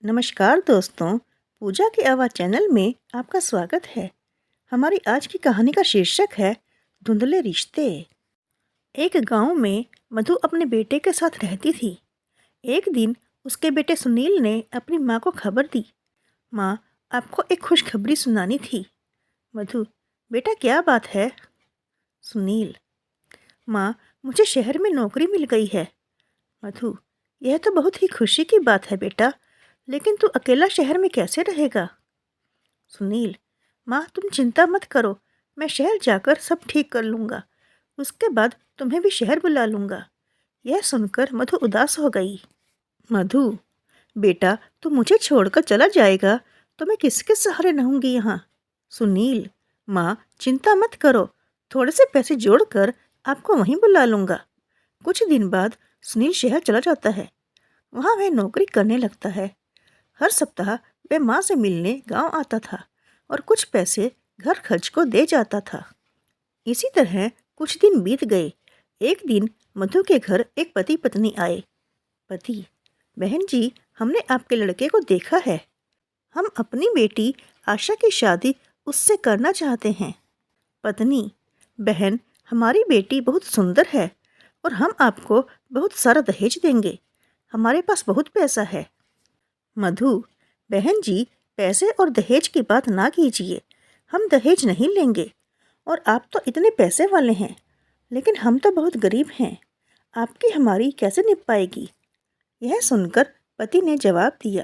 नमस्कार दोस्तों, पूजा की आवाज़ चैनल में आपका स्वागत है। हमारी आज की कहानी का शीर्षक है धुंधले रिश्ते। एक गांव में मधु अपने बेटे के साथ रहती थी। एक दिन उसके बेटे सुनील ने अपनी माँ को खबर दी। माँ, आपको एक खुशखबरी सुनानी थी। मधु, बेटा क्या बात है? सुनील, माँ, मुझे शहर में नौकरी मिल गई है। मधु, यह तो बहुत ही खुशी की बात है बेटा, लेकिन तू अकेला शहर में कैसे रहेगा? सुनील, माँ तुम चिंता मत करो, मैं शहर जाकर सब ठीक कर लूँगा। उसके बाद तुम्हें भी शहर बुला लूँगा। यह सुनकर मधु उदास हो गई। मधु, बेटा तू मुझे छोड़कर चला जाएगा तो मैं किसके सहारे रहूँगी यहाँ? सुनील, माँ चिंता मत करो, थोड़े से पैसे जोड़कर आपको वहीं बुला लूँगा। कुछ दिन बाद सुनील शहर चला जाता है। वहाँ वह नौकरी करने लगता है। हर सप्ताह वह माँ से मिलने गांव आता था और कुछ पैसे घर खर्च को दे जाता था। इसी तरह कुछ दिन बीत गए। एक दिन मधु के घर एक पति पत्नी आए। पति, बहन जी, हमने आपके लड़के को देखा है। हम अपनी बेटी आशा की शादी उससे करना चाहते हैं। पत्नी, बहन, हमारी बेटी बहुत सुंदर है और हम आपको बहुत सारा दहेज देंगे। हमारे पास बहुत पैसा है। मधु, बहन जी, पैसे और दहेज की बात ना कीजिए। हम दहेज नहीं लेंगे और आप तो इतने पैसे वाले हैं, लेकिन हम तो बहुत गरीब हैं। आपकी हमारी कैसे निभ पाएगी? यह सुनकर पति ने जवाब दिया।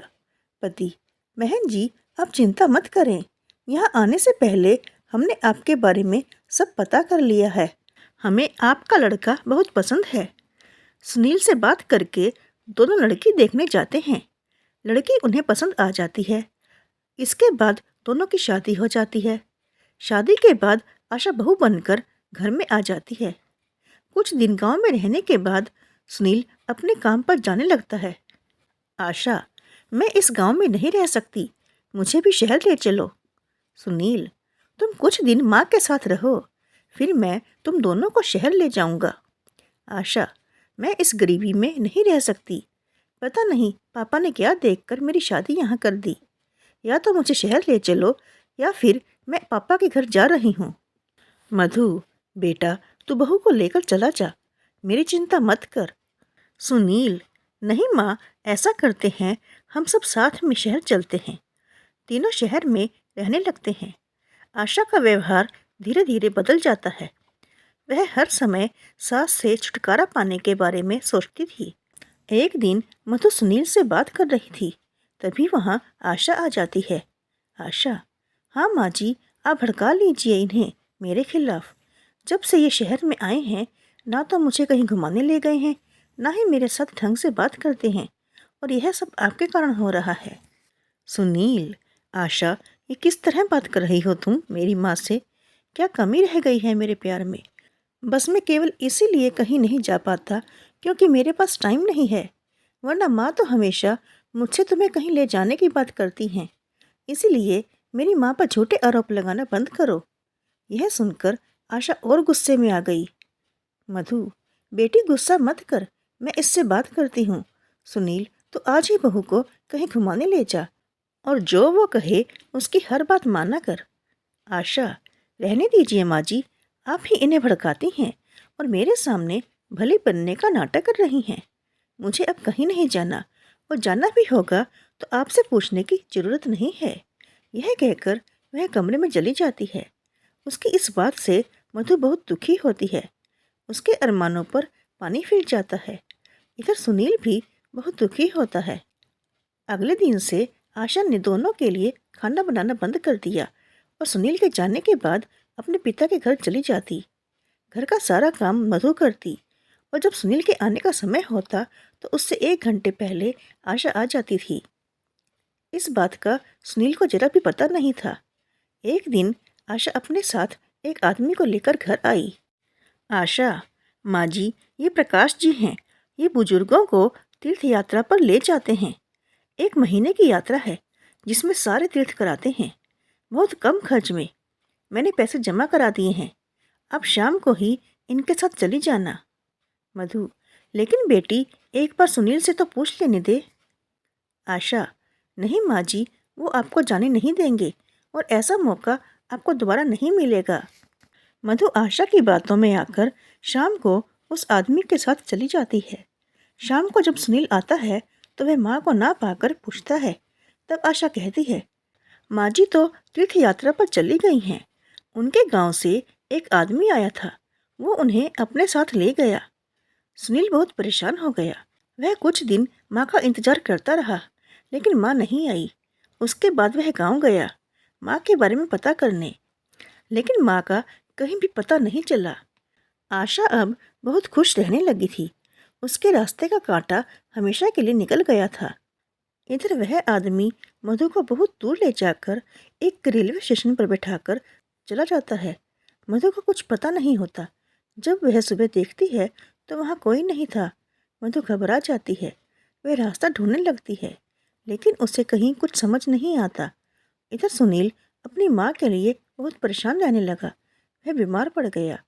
पति, बहन जी, आप चिंता मत करें। यहाँ आने से पहले हमने आपके बारे में सब पता कर लिया है। हमें आपका लड़का बहुत पसंद है। सुनील से बात करके दोनों लड़की देखने जाते हैं। लड़की उन्हें पसंद आ जाती है। इसके बाद दोनों की शादी हो जाती है। शादी के बाद आशा बहू बनकर घर में आ जाती है। कुछ दिन गांव में रहने के बाद सुनील अपने काम पर जाने लगता है। आशा, मैं इस गांव में नहीं रह सकती, मुझे भी शहर ले चलो। सुनील, तुम कुछ दिन माँ के साथ रहो, फिर मैं तुम दोनों को शहर ले जाऊंगा। आशा, मैं इस गरीबी में नहीं रह सकती। पता नहीं पापा ने क्या देखकर मेरी शादी यहाँ कर दी। या तो मुझे शहर ले चलो या फिर मैं पापा के घर जा रही हूँ। मधु, बेटा तू बहू को लेकर चला जा, मेरी चिंता मत कर। सुनील, नहीं माँ, ऐसा करते हैं, हम सब साथ में शहर चलते हैं। तीनों शहर में रहने लगते हैं। आशा का व्यवहार धीरे धीरे बदल जाता है। वह हर समय सास से छुटकारा पाने के बारे में सोचती थी। एक दिन मधु सुनील से बात कर रही थी, तभी वहाँ आशा आ जाती है। आशा, हाँ माँ जी, आप भड़का लीजिए इन्हें मेरे खिलाफ। जब से ये शहर में आए हैं, ना तो मुझे कहीं घुमाने ले गए हैं, ना ही मेरे साथ ढंग से बात करते हैं, और यह सब आपके कारण हो रहा है। सुनील, आशा, ये किस तरह बात कर रही हो तुम मेरी माँ से? क्या कमी रह गई है मेरे प्यार में? बस मैं केवल इसीलिए कहीं नहीं जा पाता क्योंकि मेरे पास टाइम नहीं है, वरना माँ तो हमेशा मुझसे तुम्हें कहीं ले जाने की बात करती हैं। इसीलिए मेरी माँ पर झूठे आरोप लगाना बंद करो। यह सुनकर आशा और गुस्से में आ गई। मधु, बेटी गुस्सा मत कर, मैं इससे बात करती हूँ। सुनील, तो आज ही बहू को कहीं घुमाने ले जा और जो वो कहे उसकी हर बात माना कर। आशा, रहने दीजिए माँ जी, आप ही इन्हें भड़काती हैं और मेरे सामने भली बनने का नाटक कर रही हैं। मुझे अब कहीं नहीं जाना, और जाना भी होगा तो आपसे पूछने की जरूरत नहीं है। यह कहकर वह कमरे में चली जाती है। उसकी इस बात से मधु बहुत दुखी होती है। उसके अरमानों पर पानी फिर जाता है। इधर सुनील भी बहुत दुखी होता है। अगले दिन से आशा ने दोनों के लिए खाना बनाना बंद कर दिया और सुनील के जाने के बाद अपने पिता के घर चली जाती। घर का सारा काम मधु करती और जब सुनील के आने का समय होता तो उससे 1 घंटे पहले आशा आ जाती थी। इस बात का सुनील को जरा भी पता नहीं था। एक दिन आशा अपने साथ एक आदमी को लेकर घर आई। आशा, माँ जी, ये प्रकाश जी हैं। ये बुजुर्गों को तीर्थ यात्रा पर ले जाते हैं। 1 महीने की यात्रा है जिसमें सारे तीर्थ कराते हैं, बहुत कम खर्च में। मैंने पैसे जमा करा दिए हैं, अब शाम को ही इनके साथ चली जाना। मधु, लेकिन बेटी एक बार सुनील से तो पूछ लेने दे। आशा, नहीं माँ जी, वो आपको जाने नहीं देंगे और ऐसा मौका आपको दोबारा नहीं मिलेगा। मधु आशा की बातों में आकर शाम को उस आदमी के साथ चली जाती है। शाम को जब सुनील आता है तो वह माँ को ना पाकर पूछता है। तब आशा कहती है, माँ जी तो तीर्थ यात्रा पर चली गई हैं। उनके गांव से एक आदमी आया था, वो उन्हें अपने साथ ले गया। सुनील बहुत परेशान हो गया। वह कुछ दिन माँ का इंतजार करता रहा, लेकिन माँ नहीं आई। उसके बाद वह गांव गया माँ के बारे में पता करने, लेकिन माँ का कहीं भी पता नहीं चला। आशा अब बहुत खुश रहने लगी थी। उसके रास्ते का कांटा हमेशा के लिए निकल गया था। इधर वह आदमी मधु को बहुत दूर ले जाकर एक रेलवे स्टेशन पर बैठाकर चला जाता है। मधु को कुछ पता नहीं होता। जब वह सुबह देखती है तो वहाँ कोई नहीं था। मधु घबरा जाती है। वह रास्ता ढूंढने लगती है, लेकिन उसे कहीं कुछ समझ नहीं आता। इधर सुनील अपनी माँ के लिए बहुत परेशान रहने लगा। वह बीमार पड़ गया।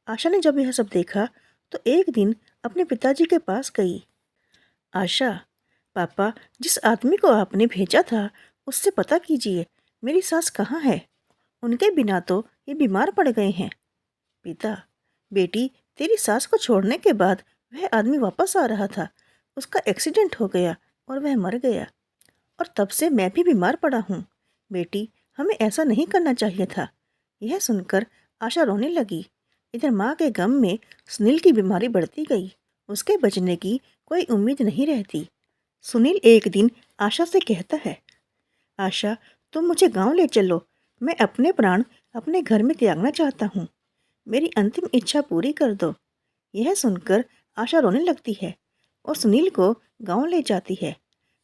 आशा ने जब यह सब देखा तो एक दिन अपने पिताजी के पास गई। आशा, पापा, जिस आदमी को आपने भेजा था उससे पता कीजिए मेरी सास कहाँ है। उनके बिना तो ये बीमार पड़ गए हैं। पिता, बेटी, तेरी सास को छोड़ने के बाद वह आदमी वापस आ रहा था। उसका एक्सीडेंट हो गया और वह मर गया, और तब से मैं भी बीमार पड़ा हूँ। बेटी, हमें ऐसा नहीं करना चाहिए था। यह सुनकर आशा रोने लगी। इधर माँ के गम में सुनील की बीमारी बढ़ती गई। उसके बचने की कोई उम्मीद नहीं रहती। सुनील एक दिन आशा से कहता है, आशा, तुम मुझे गांव ले चलो। मैं अपने प्राण अपने घर में त्यागना चाहता हूँ। मेरी अंतिम इच्छा पूरी कर दो। यह सुनकर आशा रोने लगती है और सुनील को गांव ले जाती है।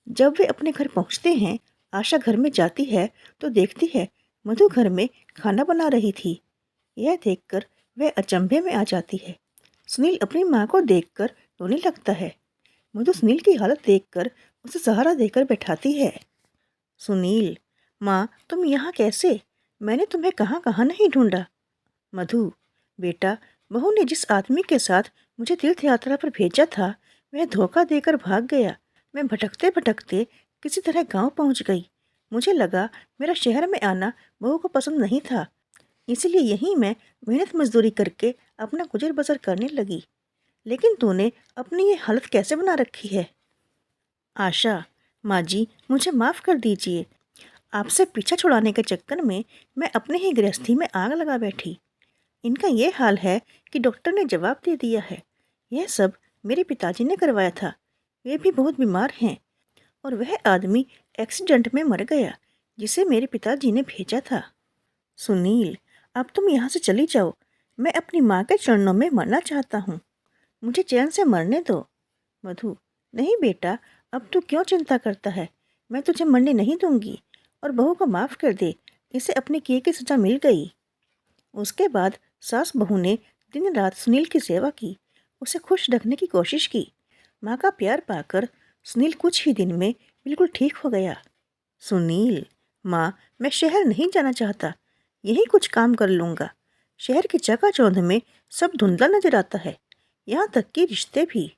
जब वे अपने घर पहुँचते हैं, आशा घर में जाती है तो देखती है मधु घर में खाना बना रही थी। यह देखकर वह अचंभे में आ जाती है। सुनील अपनी माँ को देखकर रोने लगता है। मधु सुनील की हालत देखकर उसे सहारा देकर बैठाती है। सुनील, माँ, तुम यहाँ कैसे? मैंने तुम्हें कहाँ कहाँ नहीं ढूंढा। मधु, बेटा, बहू ने जिस आदमी के साथ मुझे तीर्थ यात्रा पर भेजा था वह धोखा देकर भाग गया। मैं भटकते भटकते किसी तरह गांव पहुंच गई। मुझे लगा मेरा शहर में आना बहू को पसंद नहीं था, इसलिए यहीं मैं मेहनत मजदूरी करके अपना गुजर बसर करने लगी। लेकिन तूने अपनी ये हालत कैसे बना रखी है? आशा, माँ जी, मुझे माफ़ कर दीजिए। आपसे पीछा छुड़ाने के चक्कर में मैं अपने ही गृहस्थी में आग लगा बैठी। इनका ये हाल है कि डॉक्टर ने जवाब दे दिया है। यह सब मेरे पिताजी ने करवाया था। वे भी बहुत बीमार हैं और वह आदमी एक्सीडेंट में मर गया जिसे मेरे पिताजी ने भेजा था। सुनील, अब तुम यहाँ से चली जाओ। मैं अपनी माँ के चरणों में मरना चाहता हूँ। मुझे चैन से मरने दो। मधु, नहीं बेटा, अब तू क्यों चिंता करता है? मैं तुझे मरने नहीं दूंगी। और बहू को माफ़ कर दे, इसे अपने किए की सजा मिल गई। उसके बाद सास बहू ने दिन रात सुनील की सेवा की, उसे खुश रखने की कोशिश की। माँ का प्यार पाकर सुनील कुछ ही दिन में बिल्कुल ठीक हो गया। सुनील, माँ, मैं शहर नहीं जाना चाहता। यही कुछ काम कर लूँगा। शहर की चकाचौंध में सब धुंधला नजर आता है, यहाँ तक कि रिश्ते भी।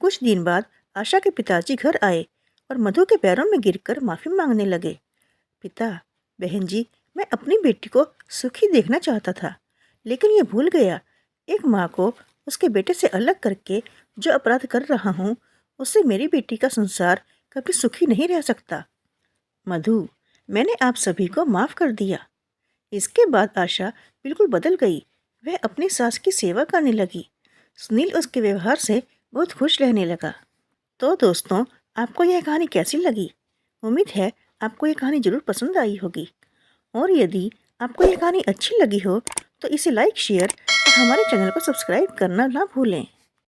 कुछ दिन बाद आशा के पिताजी घर आए और मधु के पैरों में गिरकर माफ़ी मांगने लगे। पिता, बहन जी, मैं अपनी बेटी को सुखी देखना चाहता था, लेकिन ये भूल गया एक माँ को उसके बेटे से अलग करके जो अपराध कर रहा हूँ उससे मेरी बेटी का संसार कभी सुखी नहीं रह सकता। मधु, मैंने आप सभी को माफ़ कर दिया। इसके बाद आशा बिल्कुल बदल गई। वह अपनी सास की सेवा करने लगी। सुनील उसके व्यवहार से बहुत खुश रहने लगा। तो दोस्तों, आपको यह कहानी कैसी लगी? उम्मीद है आपको ये कहानी ज़रूर पसंद आई होगी। और यदि आपको यह कहानी अच्छी लगी हो तो इसे लाइक, शेयर और हमारे चैनल को सब्सक्राइब करना ना भूलें।